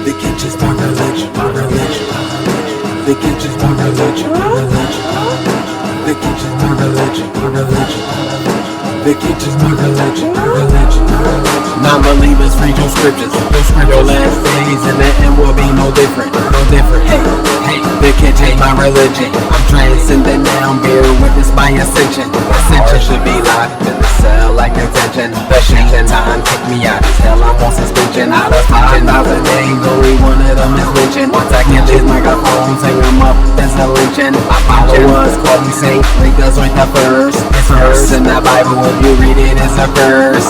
They can't just my religion, my religion. They can't just my religion, my religion. They can't just my religion, my religion. They can't just my religion, my religion. Non-believers read your scriptures, your last days, and the end will be no different, no different. Hey, they can't change my religion. I'm transcendent now, I'm bear witness my ascension. Ascension should be locked in the cell like detention. The shame and time kick me out of hell, I'm on suspension. Out of 5,000 names, only one of them is mentioned. Once I get these microphones, hang them up, there's a lynching. My followers call me saint, link us with the first. It's verse in the Bible, if you read it, it's a verse.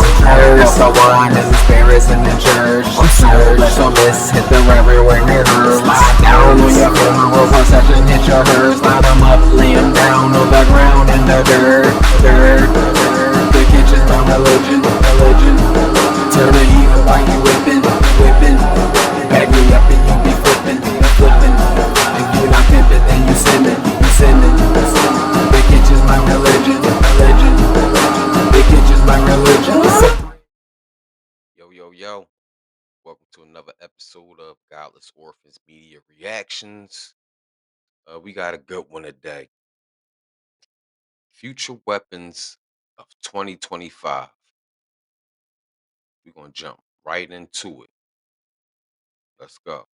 So wine and the spirits in the church. Surge, so let's hit the reverend where it hurts. Slide down on your funeral procession, hit your hearse. Line them up, lay them down on the ground in the dirt. The kitchen's my religion, religion. Turn the heat up while you whipping, whipping. Back me up and you be flipping, flipping. If you not pimping, then you sinning, you sinning. The kitchen's my religion, religion. The kitchen's my religion. Yo. Welcome to another episode of Godless Orphans Media Reactions. We got a good one today. Future weapons of 2025. We're going to jump right into it. Let's go.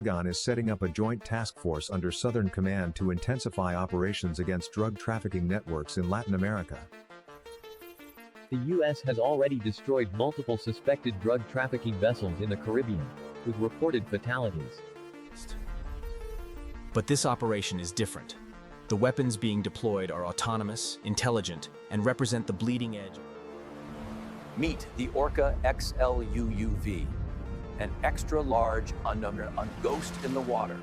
Pentagon is setting up a joint task force under Southern Command to intensify operations against drug trafficking networks in Latin America. The U.S. has already destroyed multiple suspected drug trafficking vessels in the Caribbean, with reported fatalities. But this operation is different. The weapons being deployed are autonomous, intelligent, and represent the bleeding edge. Meet the Orca XLUUV, an extra-large unknown ghost in the water.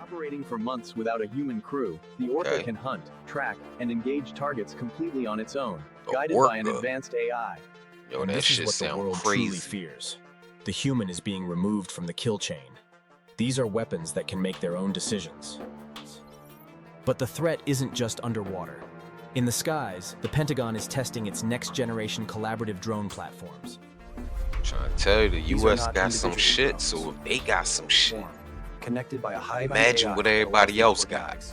Operating for months without a human crew, the Orca can hunt, track, and engage targets completely on its own, guided by an advanced AI. Yo, And that this shit is what the sound world crazy. truly fears. The human is being removed from the kill chain. These are weapons that can make their own decisions. But the threat isn't just underwater. In the skies, the Pentagon is testing its next-generation collaborative drone platforms. I'm trying to tell you, the These are U.S. not got some individual shit, drones. so if they got some shit, Connected by a high imagine what everybody else got.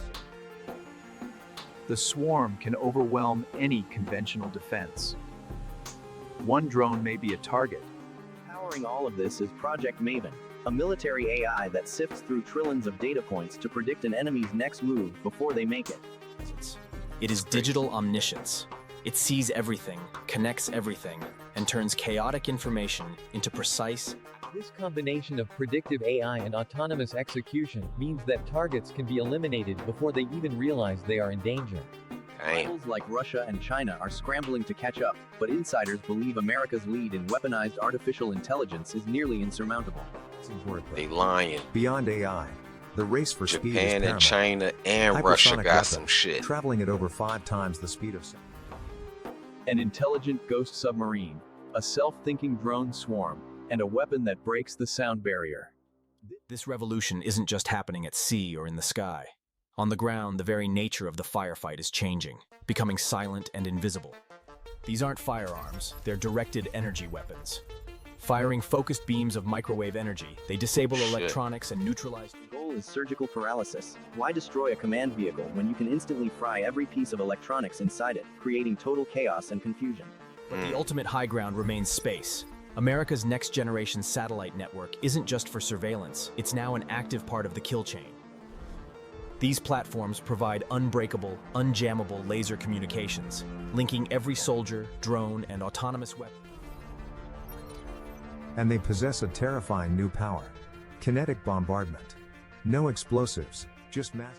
The swarm can overwhelm any conventional defense. One drone may be a target. Powering all of this is Project Maven, a military AI that sifts through trillions of data points to predict an enemy's next move before they make it. It is digital omniscience. It sees everything, connects everything, and turns chaotic information into precise. This combination of predictive AI and autonomous execution means that targets can be eliminated before they even realize they are in danger. Damn. Rivals like Russia and China are scrambling to catch up, but insiders believe America's lead in weaponized artificial intelligence is nearly insurmountable. They lying. Beyond AI, the race for speed is Japan and paramount. China and Russia Hypersonic got weapons, some shit. traveling at over 5 times the speed of sound. An intelligent ghost submarine, a self-thinking drone swarm, and a weapon that breaks the sound barrier. This revolution isn't just happening at sea or in the sky. On the ground, the very nature of the firefight is changing, becoming silent and invisible. These aren't firearms, they're directed energy weapons. Firing focused beams of microwave energy, they disable Shit. electronics and neutralize. The goal is surgical paralysis. Why destroy a command vehicle when you can instantly fry every piece of electronics inside it, creating total chaos and confusion? But the ultimate high ground remains space. America's next-generation satellite network isn't just for surveillance, it's now an active part of the kill chain. These platforms provide unbreakable, unjammable laser communications, linking every soldier, drone, and autonomous weapon. And they possess a terrifying new power: kinetic bombardment. No explosives, just mass.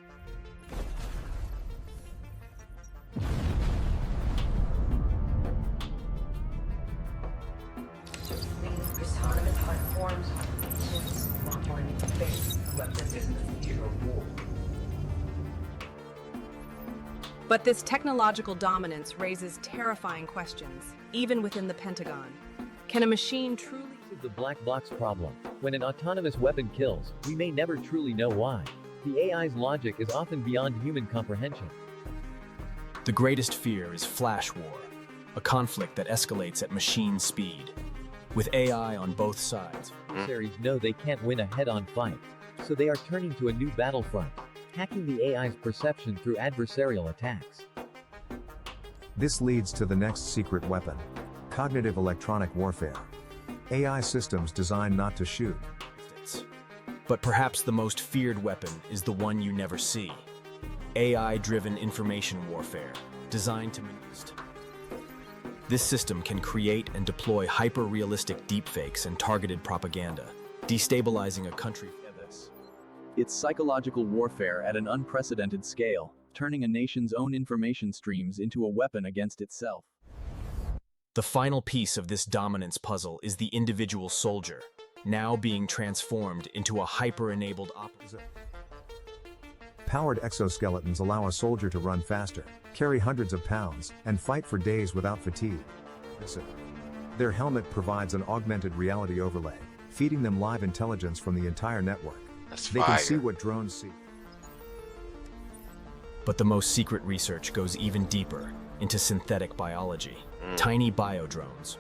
But this technological dominance raises terrifying questions, even within the Pentagon. Can a machine truly... This is the black box problem. When an autonomous weapon kills, we may never truly know why. The AI's logic is often beyond human comprehension. The greatest fear is flash war, a conflict that escalates at machine speed. With AI on both sides, Adversaries know they can't win a head-on fight, so they are turning to a new battlefront, hacking the AI's perception through adversarial attacks. This leads to the next secret weapon: cognitive electronic warfare. AI systems designed not to shoot. but perhaps the most feared weapon is the one you never see. AI-driven information warfare, designed to manipulate. This system can create and deploy hyper-realistic deepfakes and targeted propaganda, destabilizing a country. It's psychological warfare at an unprecedented scale, turning a nation's own information streams into a weapon against itself. The final piece of this dominance puzzle is the individual soldier, now being transformed into a hyper-enabled operator. Powered exoskeletons allow a soldier to run faster, carry hundreds of pounds, and fight for days without fatigue. Their helmet provides an augmented reality overlay, feeding them live intelligence from the entire network. They can see what drones see. But the most secret research goes even deeper into synthetic biology, tiny biodrones.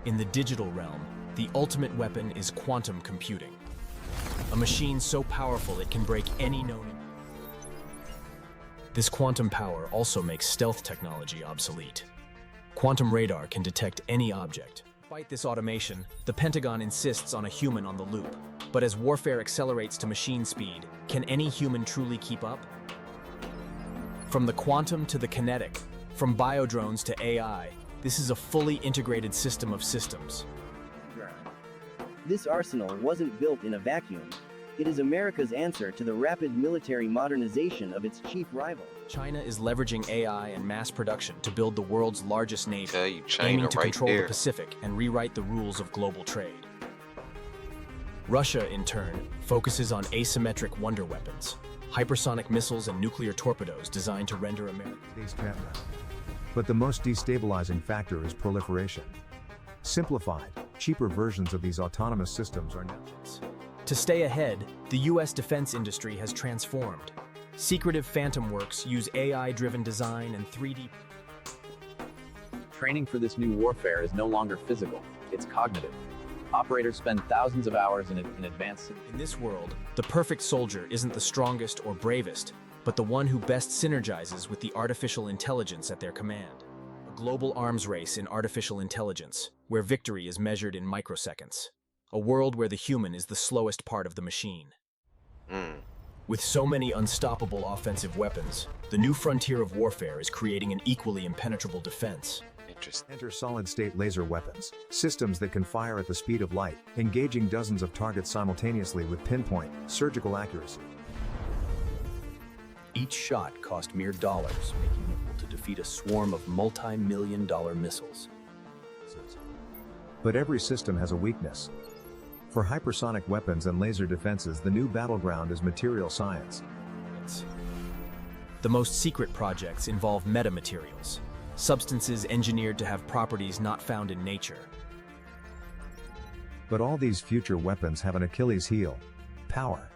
In the digital realm, the ultimate weapon is quantum computing. A machine so powerful it can break any known. This quantum power also makes stealth technology obsolete. Quantum radar can detect any object. Despite this automation, the Pentagon insists on a human on the loop. But as warfare accelerates to machine speed, can any human truly keep up? From the quantum to the kinetic, from biodrones to AI, this is a fully integrated system of systems. This arsenal wasn't built in a vacuum. It is America's answer to the rapid military modernization of its chief rival. China is leveraging AI and mass production to build the world's largest navy, China aiming to right control there. the Pacific and rewrite the rules of global trade. Russia, in turn, focuses on asymmetric wonder weapons, hypersonic missiles and nuclear torpedoes designed to render America. But the most destabilizing factor is proliferation. Simplified, cheaper versions of these autonomous systems are now. To stay ahead, the US defense industry has transformed. Secretive Phantom Works use AI-driven design and 3D. Training for this new warfare is no longer physical, it's cognitive. Operators spend thousands of hours in advance. In this world, the perfect soldier isn't the strongest or bravest, but the one who best synergizes with the artificial intelligence at their command. A global arms race in artificial intelligence, where victory is measured in microseconds. A world where the human is the slowest part of the machine. With so many unstoppable offensive weapons, the new frontier of warfare is creating an equally impenetrable defense. Enter solid-state laser weapons, systems that can fire at the speed of light, engaging dozens of targets simultaneously with pinpoint, surgical accuracy. Each shot cost mere dollars, making it able to defeat a swarm of multi-million-dollar missiles. But every system has a weakness. For hypersonic weapons and laser defenses, the new battleground is material science. The most secret projects involve metamaterials, substances engineered to have properties not found in nature. But all these future weapons have an Achilles heel: power.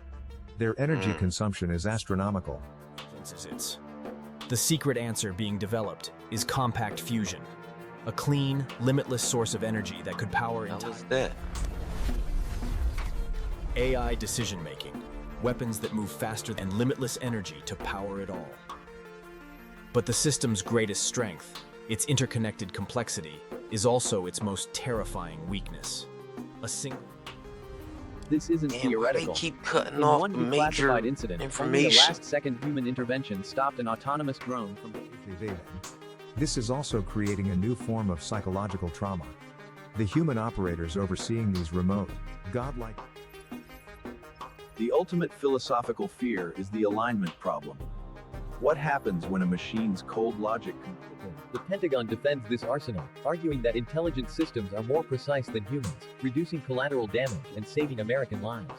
Their energy consumption is astronomical. The secret answer being developed is compact fusion, a clean, limitless source of energy that could power entire AI decision-making, weapons that move faster and limitless energy to power it all. But the system's greatest strength, its interconnected complexity, is also its most terrifying weakness. A single. This isn't theoretical. They keep cutting In off one major declassified incident, only the information. last-second human intervention stopped an autonomous drone from evading. This is also creating a new form of psychological trauma. The human operators overseeing these remote, godlike. The ultimate philosophical fear is the alignment problem. What happens when a machine's cold logic The Pentagon defends this arsenal, arguing that intelligent systems are more precise than humans, reducing collateral damage and saving American lives.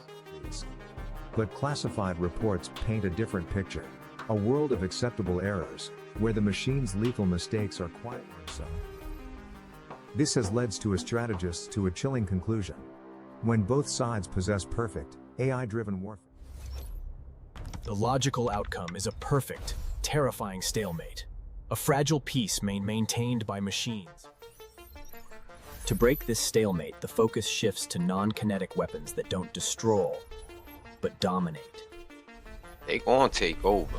But classified reports paint a different picture. A world of acceptable errors, where the machine's lethal mistakes are quietly so. This has led to a strategist to a chilling conclusion. When both sides possess perfect, AI-driven warfare. The logical outcome is a perfect, terrifying stalemate. A fragile peace maintained by machines. To break this stalemate, the focus shifts to non-kinetic weapons that don't destroy, but dominate. They gonna take over.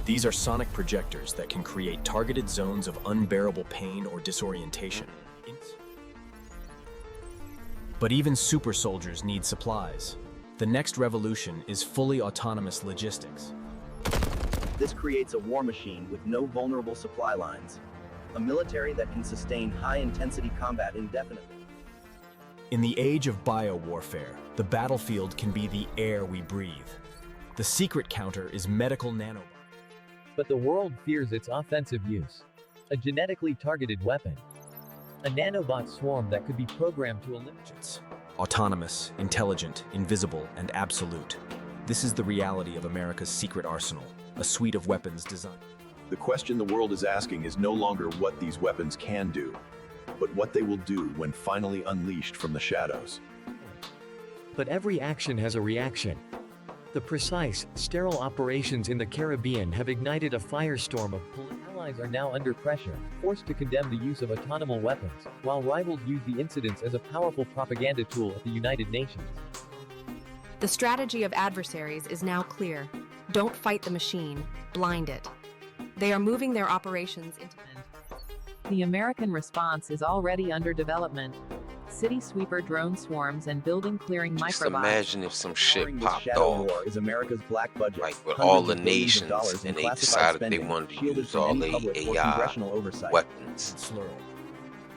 These are sonic projectors that can create targeted zones of unbearable pain or disorientation. But even super soldiers need supplies. The next revolution is fully autonomous logistics. This creates a war machine with no vulnerable supply lines. A military that can sustain high-intensity combat indefinitely. In the age of biowarfare, the battlefield can be the air we breathe. The secret counter is medical nanobots. But the world fears its offensive use. A genetically targeted weapon. A nanobot swarm that could be programmed to eliminate. Autonomous, intelligent, invisible, and absolute. This is the reality of America's secret arsenal, a suite of weapons designed. The question the world is asking is no longer what these weapons can do, but what they will do when finally unleashed from the shadows. But every action has a reaction. The precise, sterile operations in the Caribbean have ignited a firestorm of Allies are now under pressure, forced to condemn the use of autonomous weapons, while rivals use the incidents as a powerful propaganda tool at the United Nations. The strategy of adversaries is now clear. Don't fight the machine, blind it. They are moving their operations into... The American response is already under development. City sweeper drone swarms and building clearing Just microbots. imagine if some shit popped Shadow off, war is America's black budget. like with Hundreds all the of billions of nations, dollars in and they classified decided they spending, wanted to shielded use from all any the public or AI congressional oversight. weapons. Slural.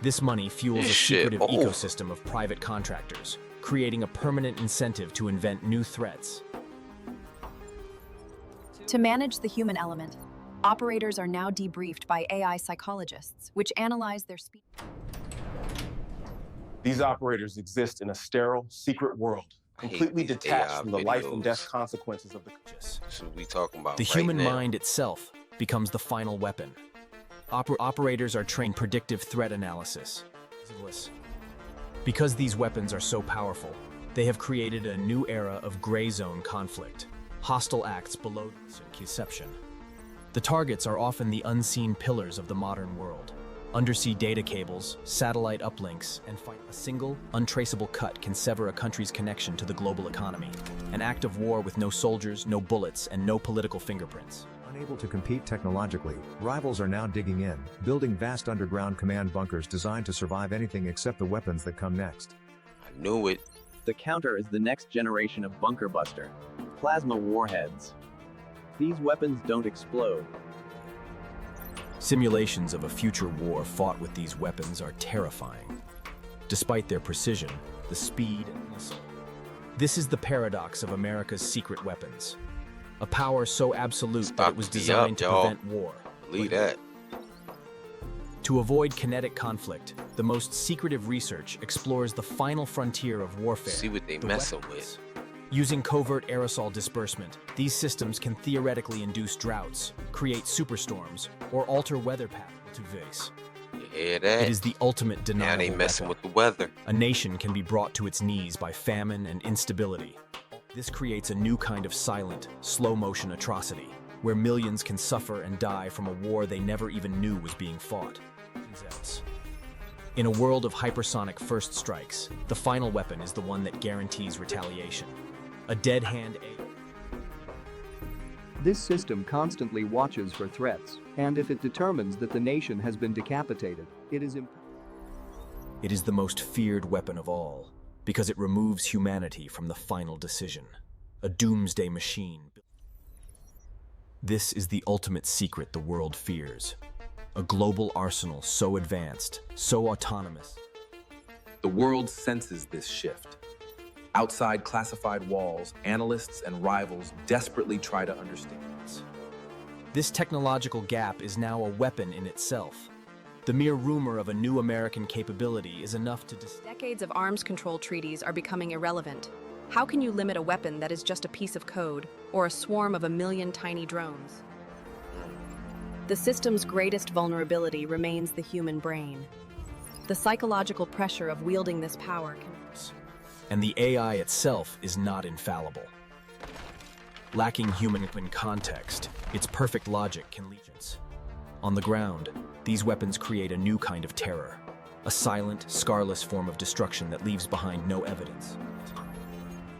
This money fuels This a shit secretive over. ecosystem of private contractors, creating a permanent incentive to invent new threats. To manage the human element, operators are now debriefed by AI psychologists, which analyze their speech. These operators exist in a sterile, secret world, completely these detached AI from the life and videos. death consequences of the... So we talking about The right human now. mind itself becomes the final weapon. Operators are trained predictive threat analysis. Because these weapons are so powerful, they have created a new era of gray zone conflict. Hostile acts below conception. The targets are often the unseen pillars of the modern world. Undersea data cables, satellite uplinks, and a single, untraceable cut can sever a country's connection to the global economy. An act of war with no soldiers, no bullets, and no political fingerprints. Unable to compete technologically, rivals are now digging in, building vast underground command bunkers designed to survive anything except the weapons that come next. I knew it. The counter is the next generation of bunker buster. Plasma warheads. These weapons don't explode. Simulations of a future war fought with these weapons are terrifying. Despite their precision, the speed and missile. This is the paradox of America's secret weapons. A power so absolute that it was designed to prevent war. Believe that. To avoid kinetic conflict, the most secretive research explores the final frontier of warfare. See what they the messing weapons. with. Using covert aerosol disbursement, these systems can theoretically induce droughts, create superstorms, or alter weather patterns to vase. You hear that? It is the ultimate denial. Now they messing with the weather. A nation can be brought to its knees by famine and instability. This creates a new kind of silent, slow-motion atrocity, where millions can suffer and die from a war they never even knew was being fought. In a world of hypersonic first strikes, the final weapon is the one that guarantees retaliation. A dead hand aid. This system constantly watches for threats, and if it determines that the nation has been decapitated, it is It is the most feared weapon of all, because it removes humanity from the final decision. A doomsday machine. This is the ultimate secret the world fears. A global arsenal so advanced, so autonomous. The world senses this shift. Outside classified walls, analysts and rivals desperately try to understand. This technological gap is now a weapon in itself. The mere rumor of a new American capability is enough to Decades of arms control treaties are becoming irrelevant. How can you limit a weapon that is just a piece of code, or a swarm of 1 million tiny drones? The system's greatest vulnerability remains the human brain. The psychological pressure of wielding this power can... And the AI itself is not infallible. Lacking human context, its perfect logic can lead. On the ground, these weapons create a new kind of terror. a silent, scarless form of destruction that leaves behind no evidence.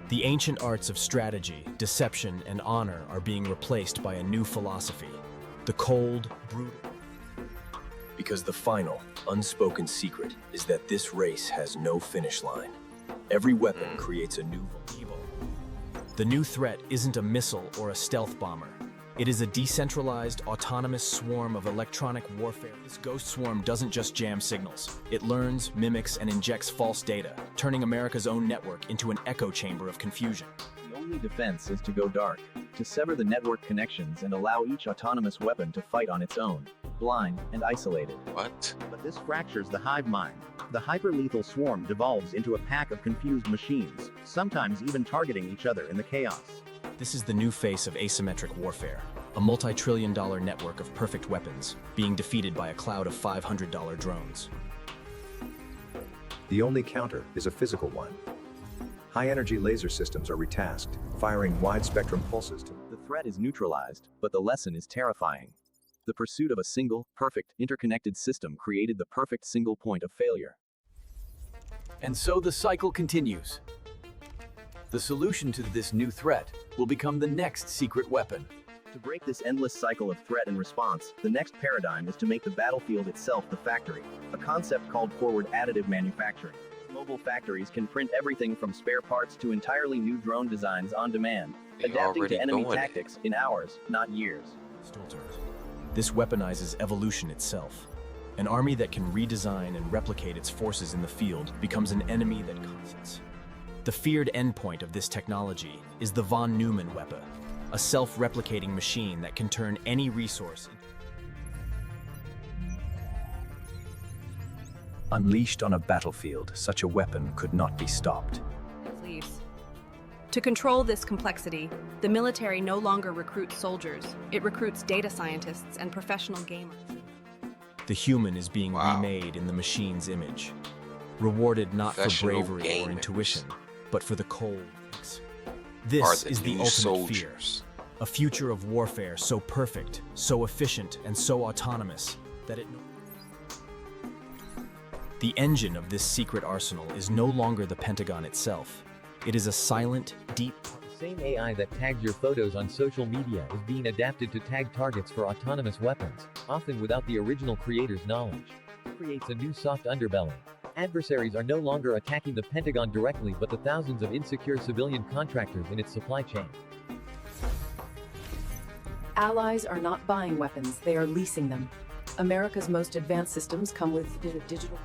The ancient arts of strategy, deception, and honor are being replaced by a new philosophy, the cold, brutal. Because the final, unspoken secret is that this race has no finish line. Every weapon creates a new evil. The new threat isn't a missile or a stealth bomber. It is a decentralized, autonomous swarm of electronic warfare. This ghost swarm doesn't just jam signals. It learns, mimics, and injects false data, turning America's own network into an echo chamber of confusion. The only defense is to go dark, to sever the network connections and allow each autonomous weapon to fight on its own, blind and isolated. What? But this fractures the hive mind. The hyperlethal swarm devolves into a pack of confused machines, sometimes even targeting each other in the chaos. This is the new face of asymmetric warfare, a multi-trillion-dollar network of perfect weapons, being defeated by a cloud of $500 drones. The only counter is a physical one. High-energy laser systems are retasked, firing wide-spectrum pulses to... The threat is neutralized, but the lesson is terrifying. The pursuit of a single, perfect, interconnected system created the perfect single point of failure. And so the cycle continues. The solution to this new threat will become the next secret weapon. To break this endless cycle of threat and response, the next paradigm is to make the battlefield itself the factory, a concept called forward additive manufacturing. Mobile factories can print everything from spare parts to entirely new drone designs on demand, adapting to enemy tactics in hours, not years. This weaponizes evolution itself. An army that can redesign and replicate its forces in the field becomes an enemy that conquers. The feared endpoint of this technology is the von Neumann weapon, a self-replicating machine that can turn any resource. Unleashed on a battlefield, such a weapon could not be stopped. Please. To control this complexity, the military no longer recruits soldiers. It recruits data scientists and professional gamers. The human is being remade in the machine's image, rewarded not for bravery or intuition, but for the cold. This is the ultimate fear. A future of warfare so perfect, so efficient, and so autonomous that it... The engine of this secret arsenal is no longer the Pentagon itself. It is a silent, deep... The same AI that tags your photos on social media is being adapted to tag targets for autonomous weapons, often without the original creator's knowledge. It creates a new soft underbelly. Adversaries are no longer attacking the Pentagon directly but the thousands of insecure civilian contractors in its supply chain. Allies are not buying weapons, they are leasing them. America's most advanced systems come with digital...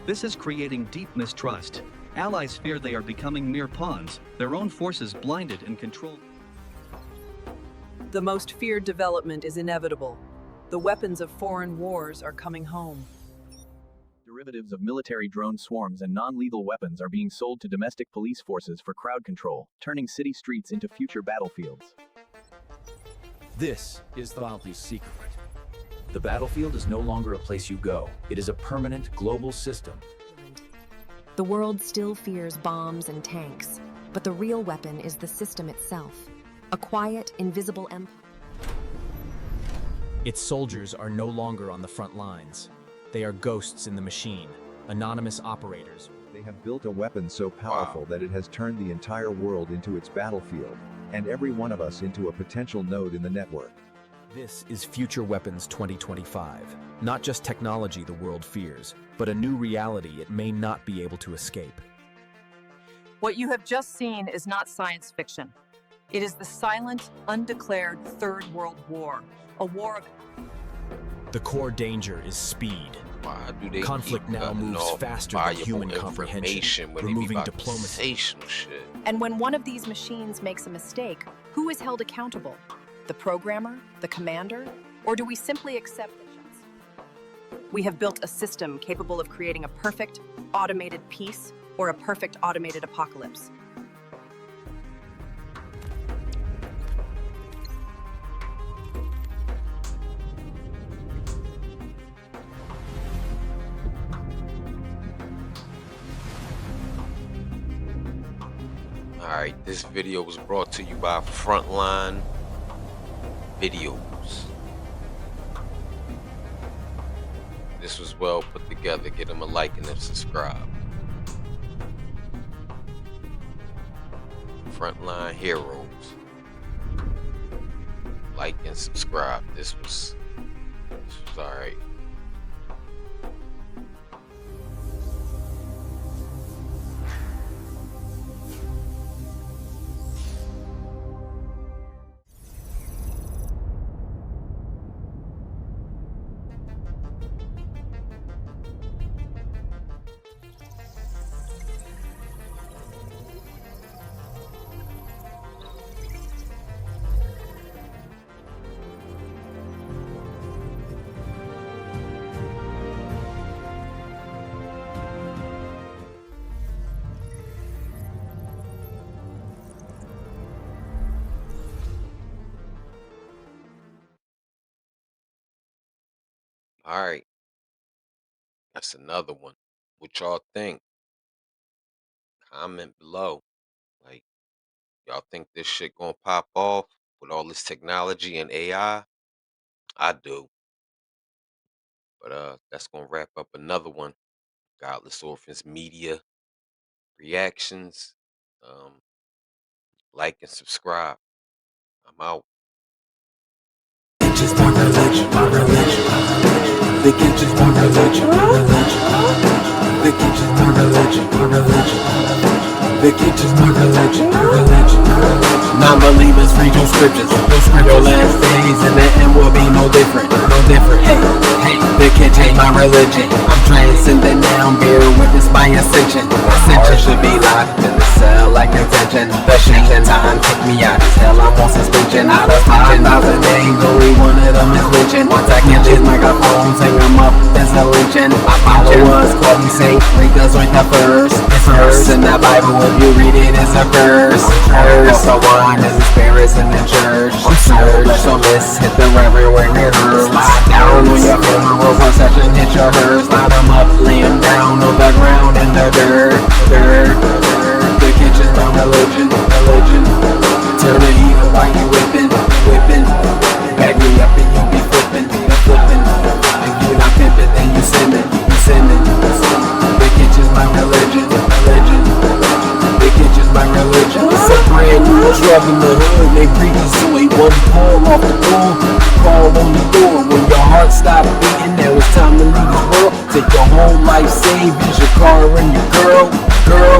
This is creating deep mistrust. Allies fear they are becoming mere pawns, their own forces blinded and controlled. The most feared development is inevitable. The weapons of foreign wars are coming home. Derivatives of military drone swarms and non-lethal weapons are being sold to domestic police forces for crowd control, turning city streets into future battlefields. This is the battle's secret. The battlefield is no longer a place you go. It is a permanent global system. The world still fears bombs and tanks, but the real weapon is the system itself. A quiet, invisible empire. Its soldiers are no longer on the front lines. They are ghosts in the machine, anonymous operators. They have built a weapon so powerful that it has turned the entire world into its battlefield, and every one of us into a potential node in the network. This is Future Weapons 2025. Not just technology the world fears, but a new reality it may not be able to escape. What you have just seen is not science fiction. It is the silent, undeclared Third World War, a war of... The core danger is speed. Conflict now moves faster than human comprehension, removing diplomacy. And when one of these machines makes a mistake, who is held accountable? The programmer, the commander, or do we simply accept the chance? We have built a system capable of creating a perfect, automated peace or a perfect automated apocalypse. Alright, this video was brought to you by Frontline Videos. this was well put together. Get them a like and a subscribe. Frontline heroes. Like and subscribe. This was alright. Alright. That's another one. What y'all think? Comment below. Like, y'all think this shit gonna pop off with all this technology and AI? I do. But that's gonna wrap up another one. Godless Orphans Media reactions. Like and subscribe. I'm out. Just my religion, my religion. They can just my religion, my religion. They can just my religion, my religion. They can just my religion, my religion. Non-believers read your scriptures, your last days, and the end will be no different, no different. Hey, they can't change my religion. I'm transcending now, bear witness my ascension. Ascension should be locked in the cell like intention. The Schengen time took me out as hell. I'm on suspension, out of 5,000 names, only one of them is lynching. Once I get these microphones, hang them up, there's a lynching. My followers call me saint, because with the first, it's verse in the Bible. If you read it, it's a verse. The one is the spirits in the church. Surge, so let's hit the reverend where it hurts. Slide down on your funeral procession, hit your hearse. Slide them up, lay them down on the ground in the dirt. The kitchen's my religion, religion. Turn the heat up while you whipping. Back me up and you be flipping. If you not pimping, then you sinning. The kitchen's my religion, religion. The kitchen's my religion. It's a brand new drug in the hood. They breathe us away, one pull off the door. Call on the door when your heart stops beating. Now it's time to leave the world. Take your whole life savings, your car and your girl.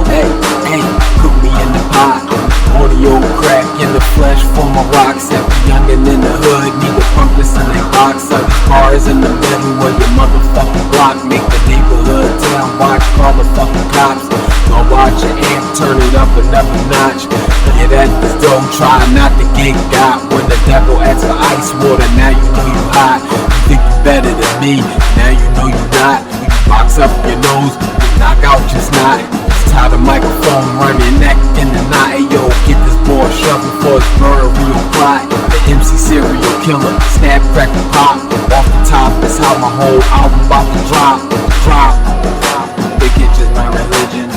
Hey, cook me in the pot. Audio crack in the flesh for my rocks. Every youngin' in the hood need to pump this in their box. Like cars in the middle of your motherfucking block. Make the neighborhood town watch, call the fucking cops. Don't watch your amp, turn it up another notch. Get at this dough, try not to get got. When the devil asks for ice water, now you know you hot. You think you better than me, now you know you not. You box up your nose, you knock out your snot. Tie the microphone, run your neck in the knot. Hey yo, get this boy shuffle for his burial plot. The MC serial killer, snap, crack, and pop. Off the top, that's how my whole album about to drop. The kitchen's my religion.